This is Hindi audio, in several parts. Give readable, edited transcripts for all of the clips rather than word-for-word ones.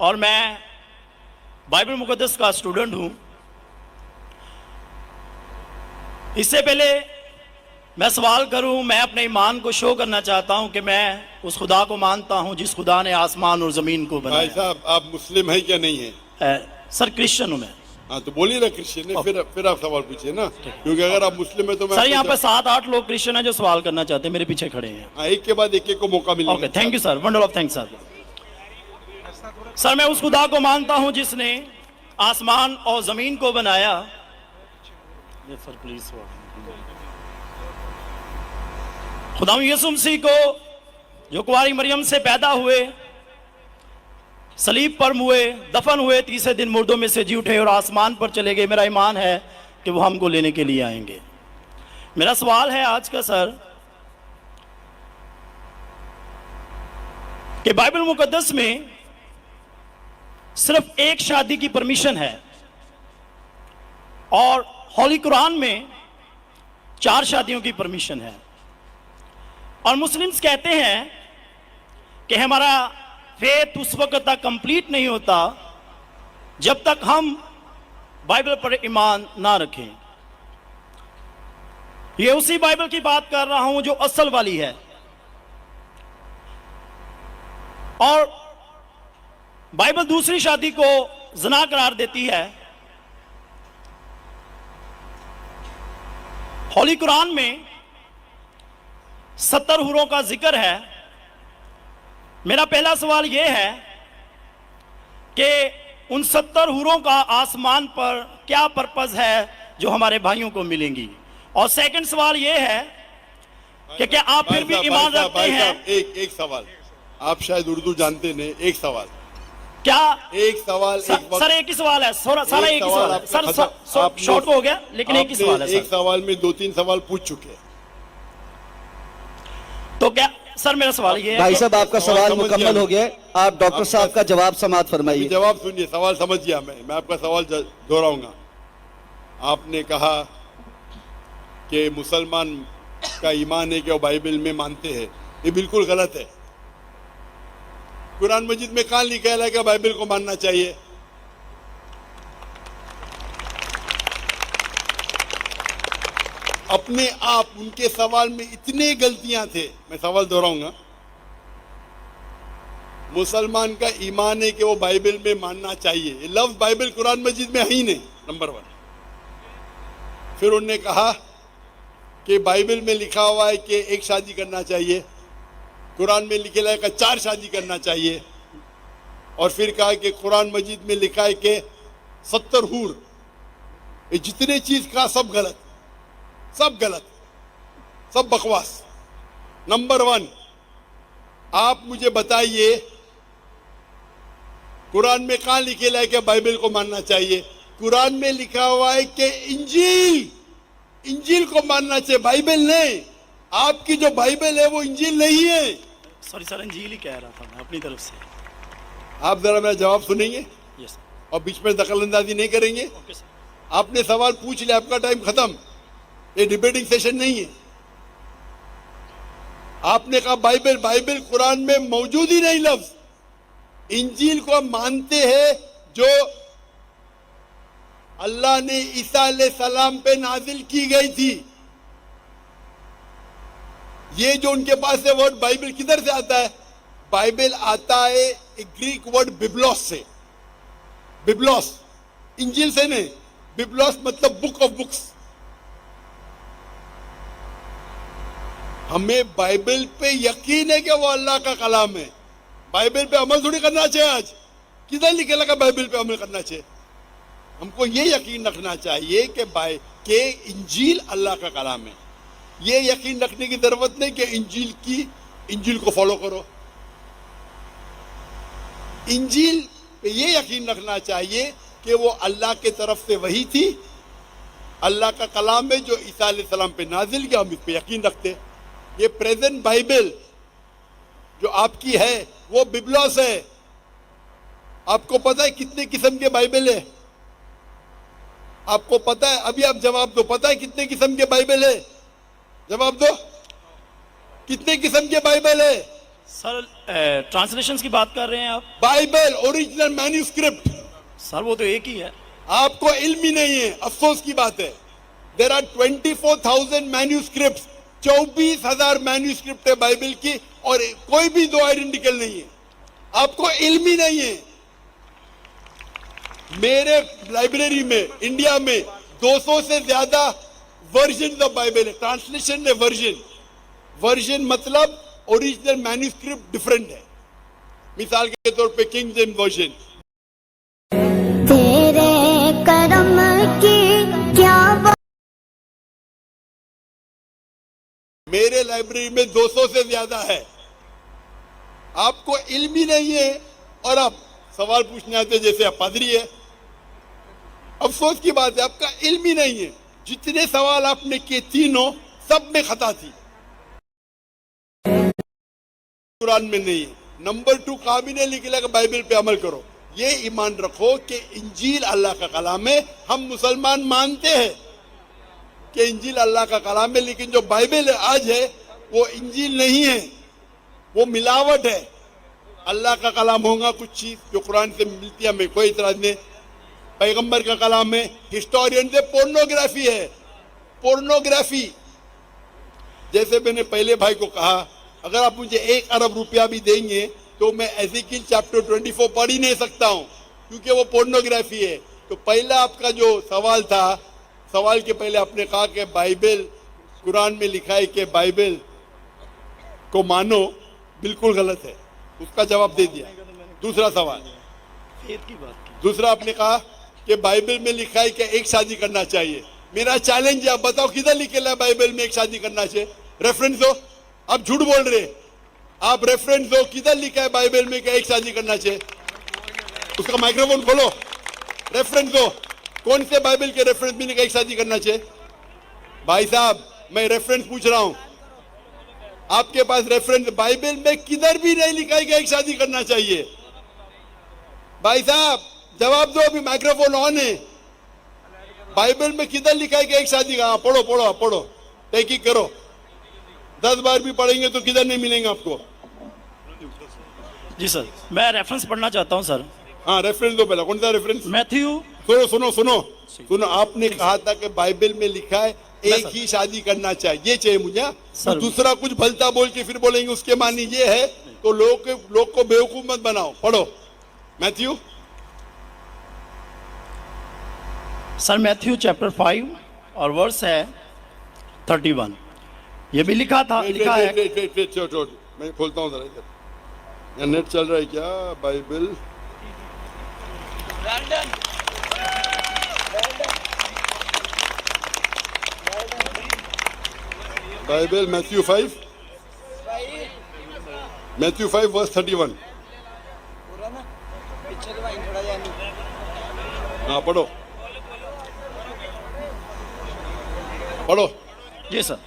और मैं बाइबल मुकद्दस का स्टूडेंट हूं। इससे पहले मैं सवाल करूं, मैं अपने ईमान को शो करना चाहता हूं कि मैं उस खुदा को मानता हूं जिस खुदा ने आसमान और जमीन को बनाया। भाई साहब, आप मुस्लिम हैं क्या नहीं है? सर क्रिश्चियन हूं मैं। हाँ, तो बोलिए ना क्रिश्चियन है, फिर आप सवाल पूछिए ना, क्योंकि अगर आप मुस्लिम है तो मैं सर यहाँ पे आपको- 7-8 लोग क्रिश्चियन हैं जो सवाल करना चाहते हैं, मेरे पीछे खड़े हैं। हाँ, एक के बाद एक को मौका मिलेगा। Okay, thank you sir, wonder of thanks sir. Sir मैं उस खुदा को मानता हूं जिसने आसमान और जमीन को बनाया। सर प्लीज, खुदा यीशु मसीह को जो कुंवारी मरियम से पैदा हुए, सलीब पर हुए, दफन हुए, तीसरे दिन मुर्दों में से जी उठे और आसमान पर चले गए। मेरा ईमान है कि वो हमको लेने के लिए आएंगे। मेरा सवाल है आज का सर कि बाइबल मुकद्दस में सिर्फ एक शादी की परमिशन है और होली कुरान में 4 शादियों की परमिशन है, और मुस्लिम्स कहते हैं कि हमारा फेथ उस वक्त तक कंप्लीट नहीं होता जब तक हम बाइबल पर ईमान ना रखें। ये उसी बाइबल की बात कर रहा हूं जो असल वाली है, और बाइबल दूसरी शादी को ज़िना करार देती है। होली कुरान में 70 हूरों का जिक्र है। मेरा पहला सवाल यह है कि उन 70 हूरों का आसमान पर क्या पर्पस है जो हमारे भाइयों को मिलेंगी, और सेकंड सवाल यह है कि क्या आप फिर भी ईमान रखते हैं? एक सवाल, आप शायद उर्दू जानते नहीं, एक सवाल, क्या एक सवाल, सर एक ही सवाल है, सारा एक ही सवाल है सर, शॉर्ट हो गया लेकिन एक ही सवाल है। एक सवाल में 2-3 सवाल पूछ चुके हैं, तो क्या सर मेरा सवाल ये है भाई साहब आपका सवाल समझ मुकम्मल गया। हो गया है। आप डॉक्टर साहब का जवाब समाप्त फरमाइए। जवाब सुनिए, सवाल समझ गया मैं आपका सवाल दोहराऊंगा। आपने कहा कि मुसलमान का ईमान है कि वो बाइबल में मानते हैं, ये बिल्कुल गलत है। कुरान मजीद में कहाँ लिखा है कि बाइबल को मानना चाहिए? अपने आप उनके सवाल में इतने गलतियां थे, मैं सवाल दोहराऊंगा। मुसलमान का ईमान है कि वो बाइबल में मानना चाहिए, ये लफ्ज बाइबल कुरान मजीद में है ही नहीं, नंबर 1। फिर उन्होंने कहा कि बाइबल में लिखा हुआ है कि एक शादी करना चाहिए, कुरान में लिखा है कि 4 शादी करना चाहिए, और फिर कहा कि कुरान मजीद में लिखा है कि 70 हूर। ये जितने चीज का सब गलत, सब गलत, सब बकवास। नंबर 1, आप मुझे बताइए कुरान में कहां लिखेला है कि बाइबल को मानना चाहिए? कुरान में लिखा हुआ है कि इंजील को मानना चाहिए, बाइबल नहीं। आपकी जो बाइबल है वो इंजील नहीं है। सॉरी सर, अंजील ही कह रहा था मैं अपनी तरफ से। आप जरा मेरा जवाब सुनेंगे यस सर। और बीच में दखल अंदाजी नहीं करेंगे? Okay sir. आपने सवाल पूछ लिया, आपका टाइम खत्म, ये डिबेटिंग सेशन नहीं है। आपने कहा बाइबल कुरान में मौजूद ही नहीं लफ्ज। इंजील को मानते हैं जो अल्लाह ने ईसा अलैहिस्सलाम पे नाजिल की गई थी। ये जो उनके पास है वर्ड बाइबल किधर से आता है? बाइबल आता है एक ग्रीक वर्ड बिब्लोस से। बिब्लोस इंजील से नहीं, बिब्लोस मतलब बुक ऑफ बुक्स। हमें बाइबल पे यकीन है कि वो अल्लाह का कलाम है। बाइबल पे अमल थोड़ी करना चाहिए। आज किधर लिखे लगा बाइबल पे अमल करना चाहिए? हमको ये यकीन रखना चाहिए कि इंजील अल्लाह का कलाम है। ये यकीन रखने की जरूरत नहीं कि इंजील को फॉलो करो। इंजील पे ये यकीन रखना चाहिए कि वो अल्लाह के तरफ से वही थी, अल्लाह का कलाम है जो ईसा अलैहिस्सलाम पे नाजिल किया, हम इस पे यकीन रखते। ये प्रेजेंट बाइबल जो आपकी है वो बिब्लोस है। आपको पता है कितने किस्म के बाइबल है? आपको पता है? अभी आप जवाब दो, पता है कितने किस्म के बाइबल है? जवाब दो, कितने किस्म के बाइबल है? सर ट्रांसलेशंस की बात कर रहे हैं आप? Bible original manuscript. सर वो तो एक ही है। आपको इल्म ही नहीं है, अफसोस की बात है। देर आर 24,000 मैन्यूस्क्रिप्ट, 24,000 मैन्यूस्क्रिप्ट है बाइबल की, और कोई भी दो आइडेंटिकल नहीं है। आपको इल्म ही नहीं है। मेरे लाइब्रेरी में इंडिया में 200 से ज्यादा वर्जन ऑफ बाइबल है। ट्रांसलेशन है वर्जन, वर्जन मतलब ओरिजिनल मैन्यूस्क्रिप्ट डिफरेंट है। मिसाल के तौर पे किंग जेम्स वर्जन। तेरे करम की क्या मेरे लाइब्रेरी में 200 से ज्यादा है। आपको इल्म ही नहीं है और आप सवाल पूछने आते जैसे आप पादरी है। अफसोस की बात है, आपका इल्म ही नहीं है। जितने सवाल आपने किए तीनों, सब में खता थी, कुरान में नहीं है। नंबर 2, काबिने लिखा कि बाइबल पे अमल करो। ये ईमान रखो कि इंजील अल्लाह का कलाम है। हम मुसलमान मानते हैं कि इंजील अल्लाह का कलाम है, लेकिन जो बाइबल आज है वो इंजील नहीं है, वो मिलावट है। अल्लाह का कलाम होगा कुछ चीज जो कुरान से मिलती है, हमें कोई इतराज नहीं। पैगंबर का कलाम है, हिस्टोरियन से पोर्नोग्राफी है, पोर्नोग्राफी। जैसे मैंने पहले भाई को कहा, अगर आप मुझे 1 अरब रुपया भी देंगे तो मैं एज़ेकिएल चैप्टर 24 पढ़ ही नहीं सकता हूं, क्योंकि वो पोर्नोग्राफी है। तो पहला आपका जो सवाल था, सवाल के पहले आपने कहा कि बाइबल, कुरान में लिखा है कि बाइबल को मानो, बिल्कुल गलत है। उसका जवाब दे दिया। दूसरा सवाल, फेथ की बात की। दूसरा आपने कहा कि बाइबल में लिखा है कि एक शादी करना चाहिए। मेरा चैलेंज है, आप बताओ किधर लिखेला है बाइबल में एक शादी करना चाहिए? रेफरेंस दो। आप झूठ बोल रहे, आप रेफरेंस दो, किधर लिखा है बाइबल में कि एक शादी करना चाहिए? उसका माइक्रोफोन खोलो, रेफरेंस दो। कौन से बाइबल के रेफरेंस में एक शादी करना चाहिए? भाई साहब, मैं रेफरेंस पूछ रहा हूं, आपके पास रेफरेंस बाइबल में किधर भी नहीं लिखा है कि एक शादी करना चाहिए? भाई साहब जवाब दो, अभी माइक्रोफोन ऑन है। बाइबल में किधर लिखा है कि एक शादी का? पढ़ो पढ़ो पढ़ो, तहकीक करो। 10 बार भी पढ़ेंगे तो किधर नहीं मिलेंगे आपको। जी सर, मैं रेफरेंस पढ़ना चाहता हूं सर। हाँ, रेफरेंस दो पहला। कौन सा रेफरेंस? मैथ्यू। सुनो सुनो सुनो सुनो, आपने कहा था कि बाइबल में लिखा है एक ही शादी करना चाहिए, ये चाहिए मुझे। तो दूसरा कुछ भलता बोल के फिर बोलेंगे उसके मानी ये है, तो लोग को बेवकूफ मत बनाओ। पढ़ो मैथ्यू। सर मैथ्यू चैप्टर 5 और वर्स है 31। ये भी लिखा था, लिखा है। मैं खोलता हूँ जरा इधर, नेट चल रहा है क्या? Bible Bible Matthew 5 verse 31। हाँ पढ़ो पढ़ो। जी सर,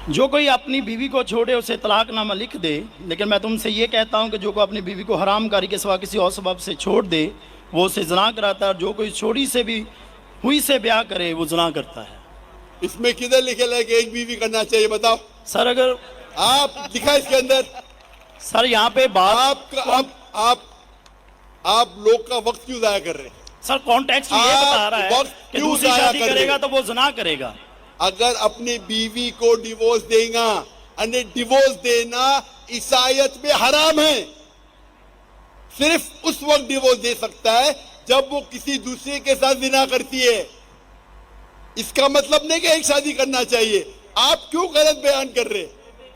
जो कोई अपनी बीवी को छोड़े उसे तलाकनामा लिख दे, लेकिन मैं तुमसे ये कहता हूँ कि जो कोई अपनी बीवी को हरामकारी के सिवा किसी और सबब से छोड़ दे वो उसे ज़ना कराता है, और जो कोई छोड़ी से भी हुई से ब्याह करे वो ज़ना करता है। इसमें किधर लिखा है कि एक बीवी करना चाहिए? बताओ सर। अगर आप लिखा इसके अंदर? सर यहाँ पे बात आप लोग का वक्त क्यों जाया कर रहे हैं? सर कॉन्टेक्स्ट ये बता रहा है कि दूसरी शादी करेगा तो वो ज़ना करेगा। अगर अपनी बीवी को डिवोर्स देगा, अने डिवोर्स देना ईसाईयत में हराम है। सिर्फ उस वक्त डिवोर्स दे सकता है जब वो किसी दूसरे के साथ जिना करती है। इसका मतलब नहीं कि एक शादी करना चाहिए। आप क्यों गलत बयान कर रहे?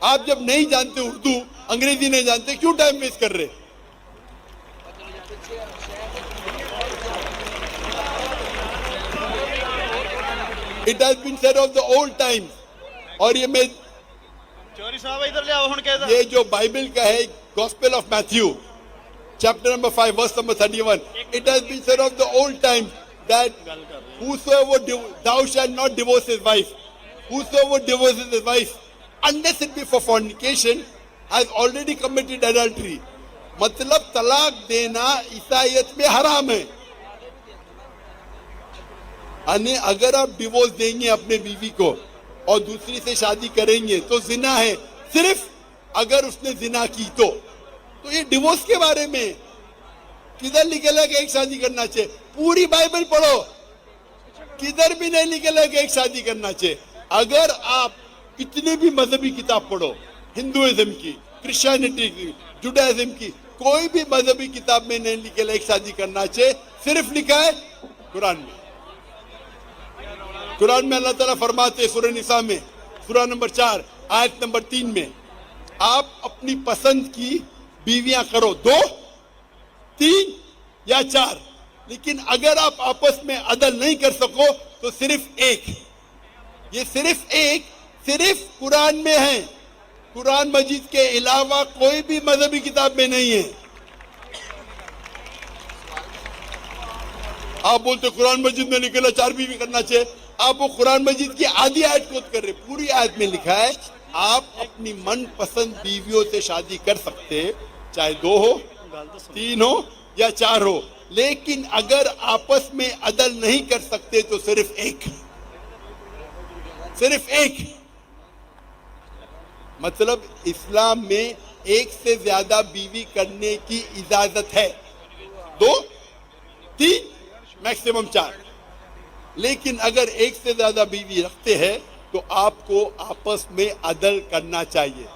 आप जब नहीं जानते उर्दू, अंग्रेजी नहीं जानते, क्यों टाइम वेस्ट कर रहे? It has been said of the old times। और ये मैं चोरी साहब इधर ले आओ हुन कहदा, ये जो बाइबल का है, gospel of Matthew chapter number 5 verse number 31, it has been said of the old times that whosoever thou shalt not divorce his wife, whosoever divorces his wife unless it be for fornication has already committed adultery। मतलब तलाक देना ईसाईयत में हराम है। अने अगर आप डिवोर्स देंगे अपने बीवी को और दूसरी से शादी करेंगे तो जिना है। सिर्फ अगर उसने जिना की तो ये डिवोर्स के बारे में किधर लिखेला कि एक शादी करना चाहिए? पूरी बाइबल पढ़ो, किधर भी नहीं लिखेला कि एक शादी करना चाहिए। अगर आप कितने भी मजहबी किताब पढ़ो, हिंदुइज्म की, क्रिश्चियनिटी की, जुडाइज्म की, कोई भी मजहबी किताब में नहीं लिखेला एक शादी करना चाहिए। सिर्फ लिखा है कुरान में। कुरान में अल्लाह ताला फरमाते सूरह निसा में, सूरह नंबर 4 आयत नंबर 3 में, आप अपनी पसंद की बीवियां करो 2, 3 या 4, लेकिन अगर आप आपस में अदल नहीं कर सको तो सिर्फ एक। ये सिर्फ एक सिर्फ कुरान में है, कुरान मजीद के अलावा कोई भी मजहबी किताब में नहीं है। आप बोलते कुरान मजीद में निकला 4 बीवी करना चाहिए, आप वो कुरान मजीद की आधी आयत कोट कर रहे। पूरी आयत में लिखा है आप अपनी मनपसंद बीवियों से शादी कर सकते, चाहे 2 हो, 3 हो या 4 हो, लेकिन अगर आपस में अदल नहीं कर सकते तो सिर्फ एक, सिर्फ एक। मतलब इस्लाम में एक से ज्यादा बीवी करने की इजाजत है, 2, 3 मैक्सिमम 4, लेकिन अगर एक से ज्यादा बीवी रखते हैं तो आपको आपस में अदल करना चाहिए।